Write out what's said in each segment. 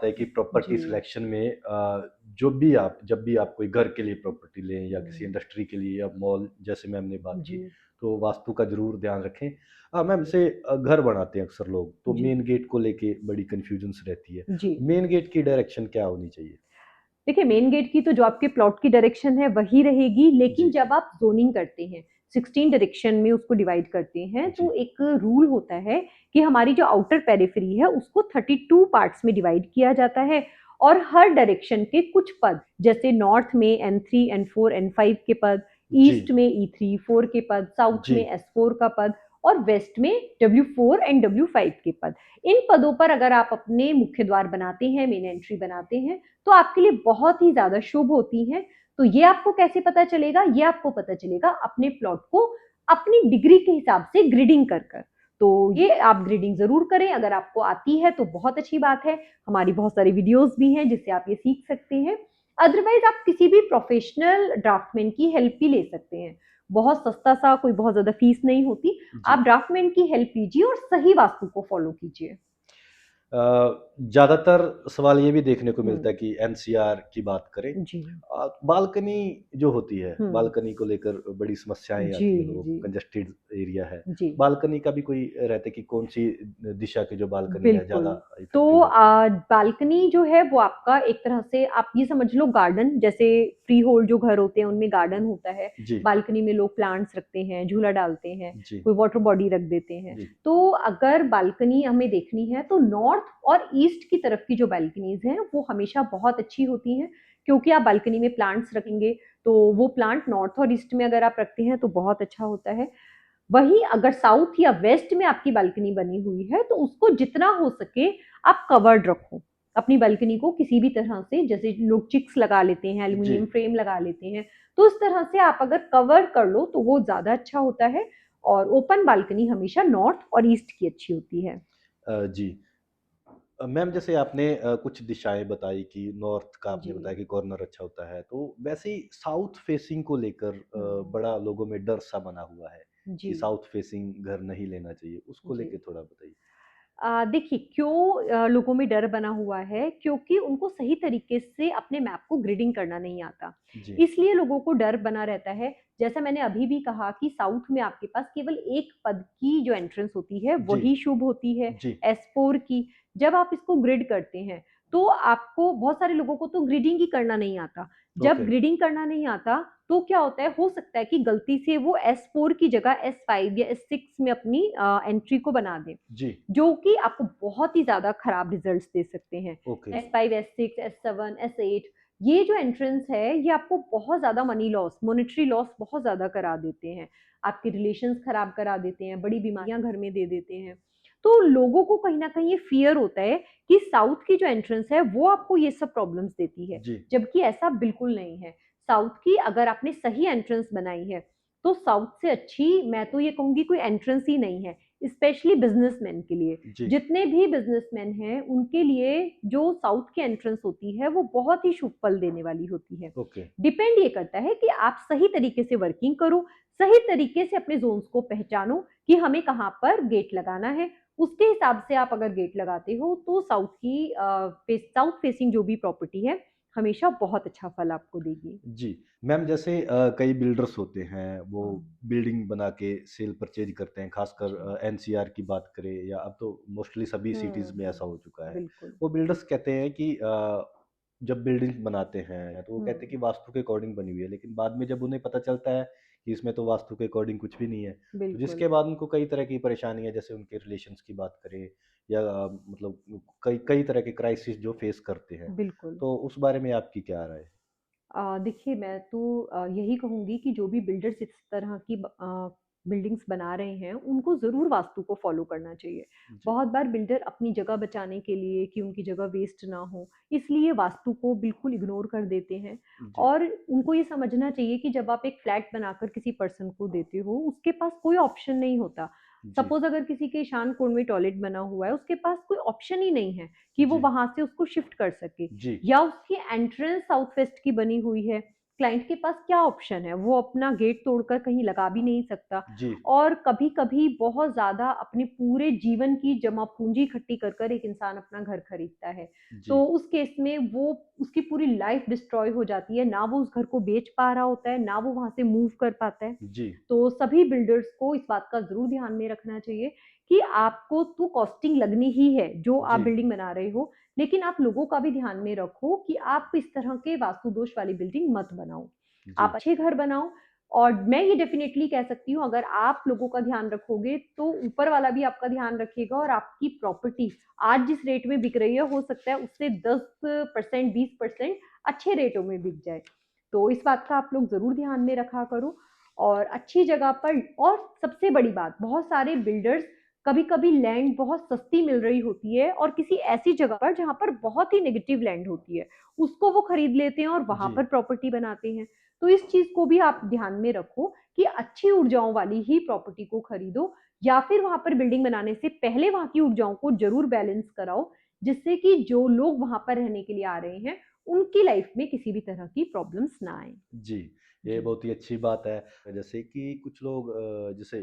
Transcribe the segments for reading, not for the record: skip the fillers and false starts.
है कि प्रॉपर्टी जी। सिलेक्शन में जब भी आप कोई घर के लिए प्रॉपर्टी लें या किसी इंडस्ट्री के लिए या मॉल, जैसे मैम ने बात की, जी। तो वास्तु का ज़रूर ध्यान रखें। मैम जैसे घर बनाते हैं अक्सर लोग, तो जी। मेन गेट को लेके बड़ी कन्फ्यूजन्स रहती है। जी। मेन गेट की डायरेक्शन क्या होनी चाहिए? देखिए, मेन गेट की तो जो आपके प्लॉट की डायरेक्शन है वही रहेगी, लेकिन जी, जब आप ज़ोनिंग करते हैं, 16 डायरेक्शन में उसको डिवाइड करते हैं, तो जी, एक रूल होता है कि हमारी जो आउटर पेरिफेरी है उसको 32 पार्ट्स में डिवाइड किया जाता है और हर डायरेक्शन के कुछ पद, जैसे नॉर्थ में N3, N4, N5 के पद, जी, ईस्ट में E3, 4 के पद, साउथ जी, में S4 का पद और वेस्ट में W4 एंड W5 के पद। इन पदों पर अगर आप अपने मुख्य द्वार बनाते हैं, मेन एंट्री बनाते हैं, तो आपके लिए बहुत ही ज़्यादा शुभ होती हैं। तो ये आपको कैसे पता चलेगा? ये आपको पता चलेगा अपने प्लॉट को अपनी डिग्री के हिसाब से ग्रिडिंग कर कर। तो ये आप ग्रिडिंग ज़रूर करें, अगर आपको आती है तो बहुत अच्छी बात है। हमारी बहुत सारी वीडियोज़ भी हैं जिससे आप ये सीख सकते हैं। अदरवाइज़ आप किसी भी प्रोफेशनल ड्राफ्टमैन की हेल्प भी ले सकते हैं। बहुत सस्ता सा, कोई बहुत ज़्यादा फीस नहीं होती। जी। आप ड्राफ्टमैन की हेल्प लीजिए और सही वास्तु को फॉलो कीजिए। ज़्यादातर सवाल ये भी देखने को हुँ। मिलता है कि एनसीआर की बात करें, जी। बालकनी जो होती है, हुँ। बालकनी को लेकर बड़ी समस्याएँ जी। आती हैं लोगों को, जी। कंजेस्टेड एरिया है। जी। बालकनी का भी कोई रहता है कि कौन-सी दिशा की जो बालकनी है बिल्कुल। ज़्यादा तो इफ़ेक्टिव रहती है? बालकनी जो है वो आपका एक तरह से आप ये समझ लो गार्डन, जैसे फ्री होल्ड जो घर होते हैं उनमें गार्डन होता है। जी, बालकनी में लोग प्लांट्स रखते हैं, झूला डालते हैं, जी, कोई वाटर बॉडी रख देते हैं। जी, तो अगर बालकनी हमें देखनी है तो नॉर्थ और ईस्ट की तरफ की जो बालकनीज़ हैं वो हमेशा बहुत अच्छी होती हैं, क्योंकि आप बालकनी में प्लांट्स रखेंगे तो वो प्लांट नॉर्थ और ईस्ट में अगर आप रखते हैं तो बहुत अच्छा होता है। वहीं अगर साउथ या वेस्ट में आपकी बालकनी बनी हुई है तो उसको जितना हो सके आप कवर्ड रखो। अपनी बालकनी को किसी भी तरह से, जैसे लोग चिक्स लगा लेते हैं, जी। एल्यूमीनियम फ्रेम लगा लेते हैं, तो उस तरह से आप अगर कवर कर लो तो वो ज़्यादा अच्छा होता है और ओपन बालकनी हमेशा नॉर्थ और ईस्ट की अच्छी होती है। जी। मैम जैसे आपने कुछ दिशाएँ बताई कि नॉर्थ का आपने जी। बताया कि कॉर्नर अच्छा होता है, तो वैसे ही साउथ फेसिंग को लेकर हुँ। बड़ा लोगों में डर सा बना हुआ है जी। कि साउथ फेसिंग घर नहीं लेना चाहिए, उसको जी। लेके थोड़ा बताइए? देखिए क्यों लोगों में डर बना हुआ है, क्योंकि उनको सही तरीके से अपने मैप को ग्रिडिंग करना नहीं आता। जी, इसलिए लोगों को डर बना रहता है। जैसा मैंने अभी भी कहा कि साउथ में आपके पास केवल एक पद की जो एंट्रेंस होती है जी, वही शुभ होती है, जी, S4 की। जब आप इसको ग्रिड करते हैं तो आपको, बहुत सारे लोगों को तो ग्रिडिंग ही करना नहीं आता। जब ओके, ग्रिडिंग करना नहीं आता तो क्या होता है, हो सकता है कि गलती से वो S4 की जगह S5 या S6 में अपनी एंट्री को बना दें। जी, जो कि आपको बहुत ही ज़्यादा खराब रिज़ल्ट्स दे सकते हैं। Okay, S5, S6, S7, S8, ये जो एंट्रेंस है, ये आपको बहुत ज़्यादा मनी लॉस, मॉनेटरी लॉस बहुत ज़्यादा करा देते हैं। आपके रिलेशंस खराब करा देते हैं, बड़ी बीमारियाँ घर में दे देते हैं। तो लोगों को कहीं न कहीं ये फ़ियर होता है कि साउथ की जो एंट्रेंस है, वो आपको ये सब प्रॉब्लम्स देती है, जी, जबकि ऐसा बिल्कुल नहीं है। साउथ की अगर आपने सही एंट्रेंस बनाई है, तो साउथ से अच्छी मैं तो ये कहूँगी कोई एंट्रेंस ही नहीं है, स्पेशली बिज़नेसमैन के लिए। जी, जितने भी बिज़नेसमैन हैं, उनके लिए जो साउथ की एंट्रेंस होती है, वो बहुत ही शुभ फल देने वाली होती है। ओके, डिपेंड ये करता है कि आप सही तरीके से वर्किंग करो, सही तरीके से अपने ज़ोन्स को पहचानो कि हमें कहाँ पर गेट लगाना है। उसके हिसाब से आप अगर गेट लगाते हो, तो साउथ फेसिंग जो भी प्रॉपर्टी है, हमेशा बहुत अच्छा फल आपको देगी। जी। मैम जैसे कई बिल्डर्स होते हैं, वो हाँ। बिल्डिंग बना के सेल परचेज़ करते हैं, खासकर जी। एनसीआर की बात करें या अब तो मोस्टली सभी सिटीज़ में हुँ। ऐसा हो चुका है। बिल्कुल। वो बिल्डर्स कहते हैं कि जब बिल्डिंग बनाते हैं तो वो हुँ। कहते हैं कि वास्तु के अकॉर्डिंग बनी हुई है, लेकिन बाद में जब उन्हें पता चलता है कि इसमें तो वास्तु के अकॉर्डिंग कुछ भी नहीं है, तो बिल्कुल। जिसके बाद उनको कई तरह की परेशानियाँ, जैसे उनके रिलेशंस की बात करें या मतलब कई कई तरह के क्राइसिस जो फेस करते हैं। बिल्कुल। तो उस बारे में आपकी क्या राय है? देखिए मैं तो यही कहूँगी कि जो भी बिल्डर्स इस तरह की बिल्डिंग्स बना रहे हैं, उनको ज़रूर वास्तु को फ़ॉलो करना चाहिए। जी, बहुत बार बिल्डर अपनी जगह बचाने के लिए कि उनकी जगह वेस्ट ना हो, इसलिए वास्तु को बिल्कुल इग्नोर कर देते हैं जी, और उनको ये समझना चाहिए कि जब आप एक फ्लैट बनाकर किसी पर्सन को देते हो, उसके पास कोई ऑप्शन नहीं होता। जी, सपोज़ अगर किसी के ईशान कोण में टॉयलेट बना हुआ है, उसके पास कोई ऑप्शन ही नहीं है कि वो जी, वहाँ से उसको शिफ्ट कर सके। जी, या उसकी एंट्रेंस साउथ वेस्ट की बनी हुई है, क्लाइंट के पास क्या ऑप्शन है, वो अपना गेट तोड़कर कहीं लगा भी नहीं सकता। जी, और कभी कभी बहुत ज्यादा अपने पूरे जीवन की जमा पूंजी इकट्ठी कर कर एक इंसान अपना घर खरीदता है, जी, तो उस केस में वो उसकी पूरी लाइफ डिस्ट्रॉय हो जाती है, ना वो उस घर को बेच पा रहा होता है, ना वो वहां से मूव कर पाता है। जी, तो सभी बिल्डर्स को इस बात का जरूर ध्यान में रखना चाहिए कि आपको तो कॉस्टिंग लगनी ही है जो आप जी, बिल्डिंग बना रहे हो, लेकिन आप लोगों का भी ध्यान में रखो कि आप इस तरह के वास्तु दोष वाली बिल्डिंग मत बनाओ, आप जी, अच्छे घर बनाओ। और मैं ये डेफिनेटली कह सकती हूँ, अगर आप लोगों का ध्यान रखोगे तो ऊपर वाला भी आपका ध्यान रखेगा, और आपकी प्रॉपर्टी आज जिस रेट में बिक रही है हो सकता है उससे 10% 20% अच्छे रेटों में बिक जाए। तो इस बात का आप लोग जरूर ध्यान में रखा करो, और अच्छी जगह पर। और सबसे बड़ी बात, बहुत सारे बिल्डर्स, कभी कभी लैंड बहुत सस्ती मिल रही होती है और किसी ऐसी जगह पर जहां पर बहुत ही नेगेटिव लैंड होती है, उसको वो खरीद लेते हैं और वहां जी, पर प्रॉपर्टी बनाते हैं। तो इस चीज को भी आप ध्यान में रखो कि अच्छी ऊर्जाओं वाली ही प्रॉपर्टी को खरीदो, या फिर वहां पर बिल्डिंग बनाने से पहले वहां की ऊर्जाओं को जरूर बैलेंस कराओ, जिससे कि जो लोग वहां पर रहने के लिए आ रहे हैं उनकी लाइफ में किसी भी तरह की प्रॉब्लम्स ना आए। जी। ये जी। बहुत ही अच्छी बात है। जैसे कि कुछ लोग जैसे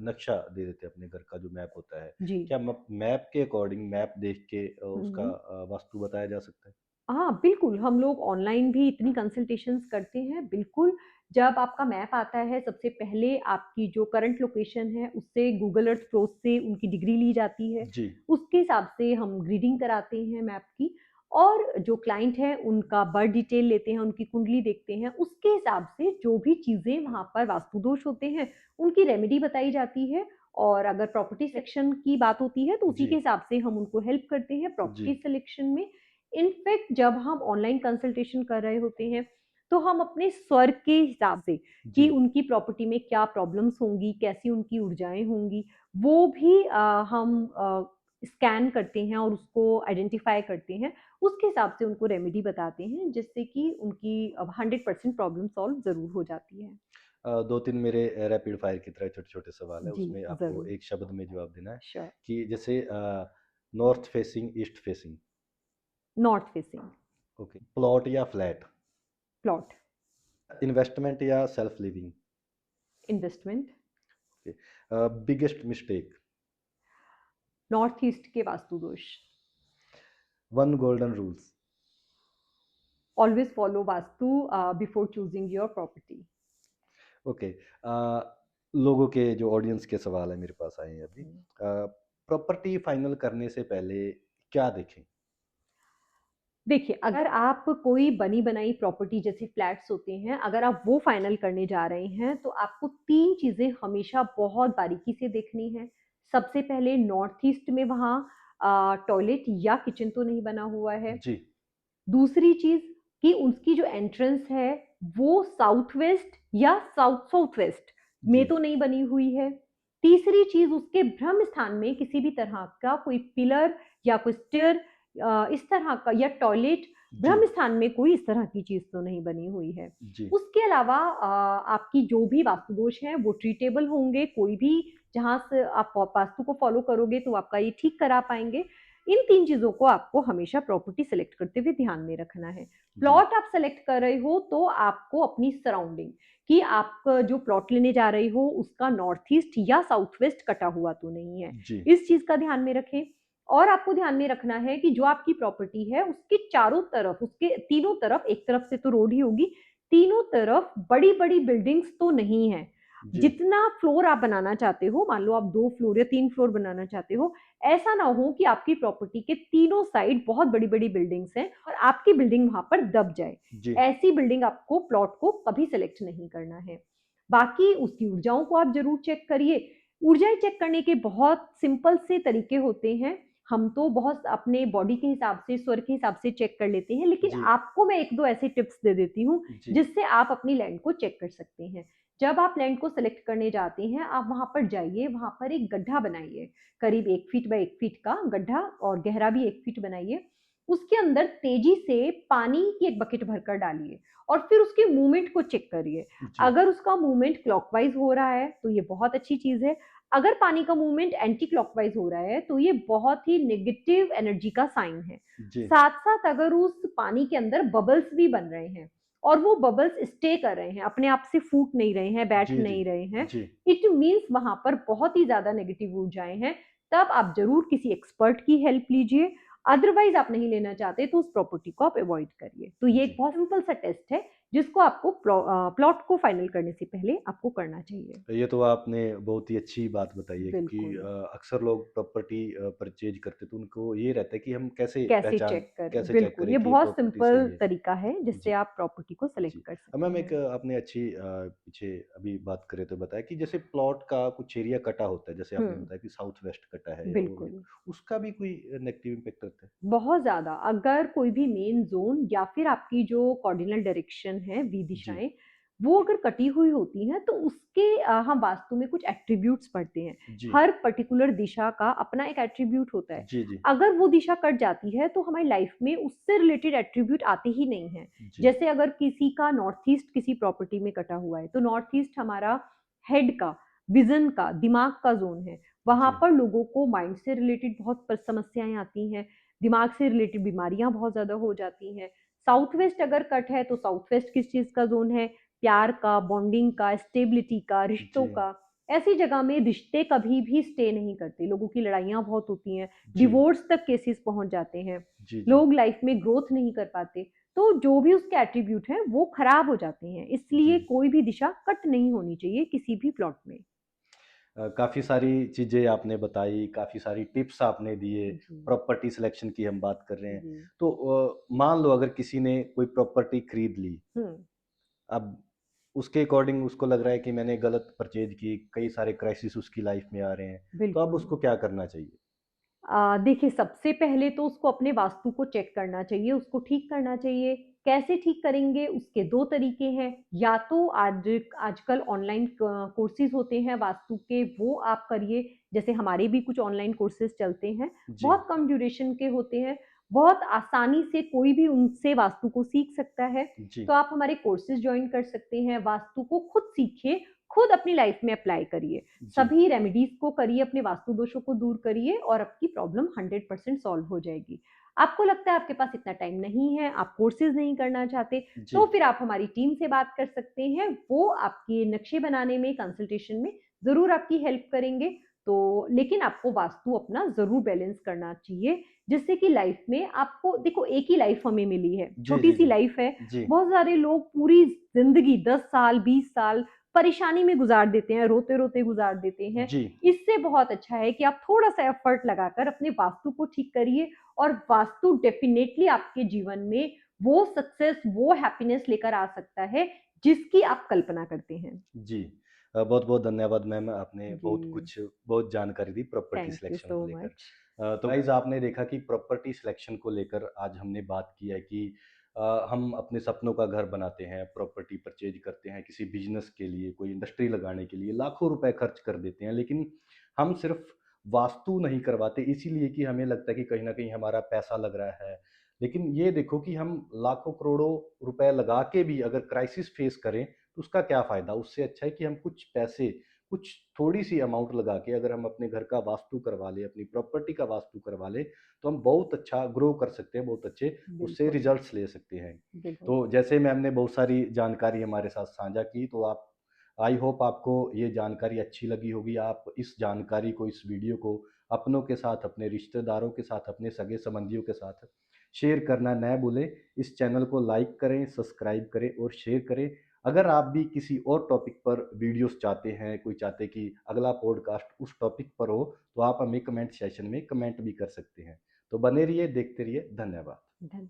नक्शा दे देते हैं अपने घर का जो मैप होता है। जी। क्या मैप के अकॉर्डिंग मैप देख के उसका हम्म। वास्तु बताया जा सकता है? हाँ, बिल्कुल, हम लोग ऑनलाइन भी इतनी कंसल्टेशंस करते हैं, बिल्कुल। जब आपका मैप आता है, सबसे पहले आपकी जो करंट लोकेशन है, उससे गूगल अर्थ प्रो से उनकी डिग्री ली जाती है। जी, उसके हिसाब से हम ग्रीडिंग कराते हैं मैप की, और जो क्लाइंट है, उनका बर्थ डिटेल लेते हैं, उनकी कुंडली देखते हैं। उसके हिसाब से जो भी चीज़ें वहाँ पर वास्तु दोष होते हैं, उनकी रेमेडी बताई जाती है। और अगर प्रॉपर्टी सिलेक्शन की बात होती है, तो उसी जी, के हिसाब से हम उनको हेल्प करते हैं जी, प्रॉपर्टी सिलेक्शन में। इनफैक्ट जब हम ऑनलाइन कंसल्टेशन कर रहे होते हैं, तो हम अपने स्वर के हिसाब से कि जी। उनकी प्रॉपर्टी में क्या प्रॉब्लम्स होंगी, कैसी उनकी ऊर्जाएं होंगी, वो भी हम स्कैन करते हैं और उसको आइडेंटिफाई करते हैं। उसके हिसाब से उनको रेमेडी बताते हैं, जिससे कि उनकी 100% प्रॉब्लम सॉल्व ज़रूर हो जाती है। 2-3 मेरे रैपिड फायर की तरह छोटे-छोटे सवाल है, जी, उसमें आपको ज़रूर। एक शब्द में जवाब देना है श्योर। कि जैसे north facing, east facing. North facing. Okay. Plot या फ्लैट? प्लॉट। इन्वेस्टमेंट या self living? Investment. Okay. Biggest mistake? North east के वास्तु दोष। 1 golden rules? Always follow vastu before choosing your property. Okay. लोगों के जो ऑडियंस के सवाल है मेरे पास आए हैं अभी। प्रॉपर्टी फाइनल करने से पहले क्या देखें? देखिए, अगर आप कोई बनी बनाई प्रॉपर्टी जैसे फ्लैट्स होते हैं, अगर आप वो फाइनल करने जा रहे हैं, तो आपको तीन चीजें हमेशा बहुत बारीकी से देखनी है। सबसे पहले, नॉर्थ ईस्ट में वहाँ टॉयलेट या किचन तो नहीं बना हुआ है। जी, दूसरी चीज कि उसकी जो एंट्रेंस है, वो साउथ वेस्ट या साउथ साउथ वेस्ट में जी, तो नहीं बनी हुई है। तीसरी चीज, उसके ब्रह्म स्थान में किसी भी तरह का कोई पिलर या कोई स्टेयर इस तरह का, या टॉयलेट, जी, ब्रह्म स्थान में कोई इस तरह की चीज तो नहीं बनी हुई है। जी, उसके अलावा आपकी जो भी वास्तु दोष है वो ट्रीटेबल होंगे, कोई भी जहां से आप वास्तु को फॉलो करोगे तो आपका ये ठीक करा पाएंगे। इन तीन चीजों को आपको हमेशा प्रॉपर्टी सेलेक्ट करते हुए ध्यान में रखना है। जी, प्लॉट आप सेलेक्ट कर रहे हो तो आपको अपनी सराउंडिंग, कि आप जो प्लॉट लेने जा रहे हो उसका नॉर्थ ईस्ट या साउथ वेस्ट कटा हुआ तो नहीं है, जी, इस चीज का ध्यान में रखें। और आपको ध्यान में रखना है कि जो आपकी प्रॉपर्टी है उसके चारों तरफ, उसके तीनों तरफ, एक तरफ से तो रोड ही होगी, तीनों तरफ बड़ी बड़ी बिल्डिंग्स तो नहीं है। जी, जितना फ्लोर आप बनाना चाहते हो, मान लो आप 2 फ्लोर या 3 फ्लोर बनाना चाहते हो, ऐसा ना हो कि आपकी प्रॉपर्टी के तीनों साइड बहुत बड़ी बड़ी बिल्डिंग्स हैं और आपकी बिल्डिंग वहां पर दब जाए। जी, ऐसी बिल्डिंग आपको, प्लॉट को कभी सेलेक्ट नहीं करना है। बाकी उसकी ऊर्जाओं को आप जरूर चेक करिए। ऊर्जाएं चेक करने के बहुत सिंपल से तरीके होते हैं। हम तो बहुत अपने बॉडी के हिसाब से, स्वर के हिसाब से चेक कर लेते हैं, लेकिन जी, आपको मैं एक दो ऐसे टिप्स दे देती हूँ जी, जिससे आप अपनी लैंड को चेक कर सकते हैं। जब आप लैंड को सेलेक्ट करने जाते हैं, आप वहां पर जाइए, वहां पर एक गड्ढा बनाइए, करीब 1 फीट बाय 1 फीट का गड्ढा, और गहरा भी 1 फीट बनाइए। उसके अंदर तेजी से पानी की एक बकेट भरकर डालिए, और फिर उसके मूवमेंट को चेक करिए। जी, अगर उसका मूवमेंट क्लॉकवाइज हो रहा है तो ये बहुत अच्छी चीज है। अगर पानी का मूवमेंट एंटी क्लॉकवाइज हो रहा है तो ये बहुत ही नेगेटिव एनर्जी का साइन है। जी, साथ साथ अगर उस पानी के अंदर बबल्स भी बन रहे हैं और वो बबल्स स्टे कर रहे हैं, अपने आप से फूट नहीं रहे हैं, बैठ जी, जी। नहीं रहे हैं, जी, इट मीन्स वहां पर बहुत ही ज्यादा नेगेटिव ऊर्जाएं हैं। तब आप जरूर किसी एक्सपर्ट की हेल्प लीजिए। अदरवाइज आप नहीं लेना चाहते तो उस प्रॉपर्टी को आप अवॉइड करिए। तो ये एक जी। बहुत सिंपल सा टेस्ट है जिसको आपको प्लॉट को फाइनल करने से पहले आपको करना चाहिए। ये तो आपने बहुत ही अच्छी बात बताई है क्योंकि बिल्कुल। अक्सर लोग प्रॉपर्टी परचेज करते तो उनको ये रहता है कि हम कैसे कैसे पहचान चेक करें, कैसे चेक बिल्कुल, करें ये कि ये बहुत प्रॉपर्टी सिंपल सही है। तरीका है जिससे जी। आप प्रॉपर्टी को सेलेक्ट जी। कर सकते मैम हैं। एक आपने अच्छी पीछे अभी बात करें तो बताया कि जैसे प्लॉट का कुछ एरिया कटा होता है, जैसे आपने हम्म। बताया कि साउथ वेस्ट कटा है या वो भी, बिल्कुल। उसका भी कोई नेगेटिव इम्पैक्ट रहता है? बहुत ज्यादा, अगर कोई भी मेन जोन या फिर आपकी जो कॉर्डिनल डायरेक्शन है, जी, दिशाएं, वो अगर कटी हुई होती हैं तो उसके हम वास्तु में कुछ एट्रीब्यूट्स पढ़ते हैं। जी, हर पर्टिकुलर दिशा का अपना एक एट्रीब्यूट होता है। जी, जी, अगर वो दिशा कट जाती है तो हमारी लाइफ में उससे रिलेटेड एट्रीब्यूट आते ही नहीं है। जी, जैसे अगर किसी का नॉर्थ ईस्ट किसी प्रॉपर्टी में कटा हुआ है तो नॉर्थ ईस्ट हमारा हेड का, विजन का, दिमाग का जोन है। वहां जी, पर लोगों को माइंड से रिलेटेड बहुत समस्याएं आती हैं, दिमाग से रिलेटेड बीमारियां बहुत ज्यादा हो जाती हैं। साउथ वेस्ट अगर कट है तो साउथ वेस्ट किस चीज का जोन है? प्यार का, बॉन्डिंग का, स्टेबिलिटी का, जी, रिश्तों का। ऐसी जगह में रिश्ते कभी भी स्टे नहीं करते, लोगों की लड़ाइयां बहुत होती हैं, जी, डिवोर्स तक केसेस पहुंच जाते हैं, जी, जी, लोग लाइफ में ग्रोथ नहीं कर पाते। तो जो भी उसके एट्रीब्यूट हैं वो खराब हो जाते हैं, जी। इसलिए कोई भी दिशा कट नहीं होनी चाहिए किसी भी प्लॉट में। काफ़ी सारी चीज़ें आपने बताई, काफ़ी सारी टिप्स आपने दिए, जी। प्रॉपर्टी सिलेक्शन की हम बात कर रहे हैं। जी। तो मान लो अगर किसी ने कोई प्रॉपर्टी खरीद ली, हम्म। अब उसके अकॉर्डिंग उसको लग रहा है कि मैंने गलत परचेज़ की, कई सारे क्राइसिस उसकी लाइफ़ में आ रहे हैं, तो अब बिल्कुल। उसको क्या करना चाहिए? देखिए, सबसे पहले तो उसको अपने वास्तु को चेक करना चाहिए, उसको ठीक करना चाहिए। कैसे ठीक करेंगे? उसके 2 तरीके हैं। या तो आजकल ऑनलाइन कोर्सेज़ होते हैं वास्तु के, वो आप करिए। जैसे हमारे भी कुछ ऑनलाइन कोर्सेज़ चलते हैं, जी, बहुत कम ड्यूरेशन के होते हैं, बहुत आसानी से कोई भी उनसे वास्तु को सीख सकता है। जी, तो आप हमारे कोर्सेज़ जॉइन कर सकते हैं, वास्तु को खुद सीखिए, खुद अपनी लाइफ में अप्लाई करिए। जी, सभी रेमेडीज को करिए, अपने वास्तु दोषों को दूर करिए और आपकी प्रॉब्लम 100% सॉल्व हो जाएगी। आपको लगता है आपके पास इतना टाइम नहीं है, आप कोर्सेज नहीं करना चाहते, जी, तो फिर आप हमारी टीम से बात कर सकते हैं। वो आपके नक्शे बनाने में, कंसल्टेशन में ज़रूर आपकी हेल्प करेंगे। तो लेकिन आपको वास्तु अपना ज़रूर बैलेंस करना चाहिए, जिससे कि लाइफ में आपको देखो, एक ही लाइफ हमें मिली है, जी, जी, छोटी-सी जी, लाइफ है। जी, बहुत सारे लोग पूरी ज़िंदगी 10 साल, 20 साल परेशानी में गुजार देते हैं, रोते-रोते गुजार देते हैं। जी, इससे बहुत अच्छा है कि आप थोड़ा-सा एफर्ट लगाकर अपने वास्तु को ठीक करिए और वास्तु डेफिनिटली आपके जीवन में वो सक्सेस, वो हैप्पीनेस लेकर आ सकता है, जिसकी आप कल्पना करते हैं। जी। बहुत-बहुत धन्यवाद मैम, आपने बहुत जी, कुछ बहुत जानकारी दी प्रॉपर्टी थैंक यू सिलेक्शन सो को लेकर। मच। तो गाइज़ आपने देखा कि प्रॉपर्टी सिलेक्शन को लेकर आज हमने बात की है कि हम अपने सपनों का घर बनाते हैं, प्रॉपर्टी परचेज़ करते हैं, किसी बिज़नेस के लिए, कोई इंडस्ट्री लगाने के लिए लाखों रुपए खर्च कर देते हैं, लेकिन हम सिर्फ़ वास्तु नहीं करवाते इसीलिए कि हमें लगता है कि कहीं न कहीं हमारा पैसा लग रहा है। लेकिन ये देखो कि हम लाखों करोड़ों रुपए लगा के भी अगर क्राइसिस फेस करें, तो उसका क्या फ़ायदा? उससे अच्छा है कि हम कुछ पैसे, कुछ थोड़ी-सी अमाउंट लगा के अगर हम अपने घर का वास्तु करवा लें, अपनी प्रॉपर्टी का वास्तु करवा लें, तो हम बहुत अच्छा ग्रो कर सकते हैं, बहुत अच्छे उससे बिल्कुल, रिज़ल्ट्स ले सकते हैं। बिल्कुल। तो जैसे मैम ने बहुत सारी जानकारी हमारे साथ साझा की, तो आप आई होप आपको ये जानकारी अच्छी लगी होगी। आप इस जानकारी को, इस वीडियो को अपनों के साथ, अपने रिश्तेदारों के साथ, अपने सगे-संबंधियों के साथ शेयर करना ना भूलें। इस चैनल को लाइक करें, सब्सक्राइब करें और शेयर करें। अगर आप भी किसी और टॉपिक पर वीडियोज़ चाहते हैं, कोई चाहते हैं कि अगला पॉडकास्ट उस टॉपिक पर हो, तो आप हमें कमेंट सेशन में कमेंट भी कर सकते हैं। तो बने रहिए, देखते रहिए। धन्यवाद। धन्य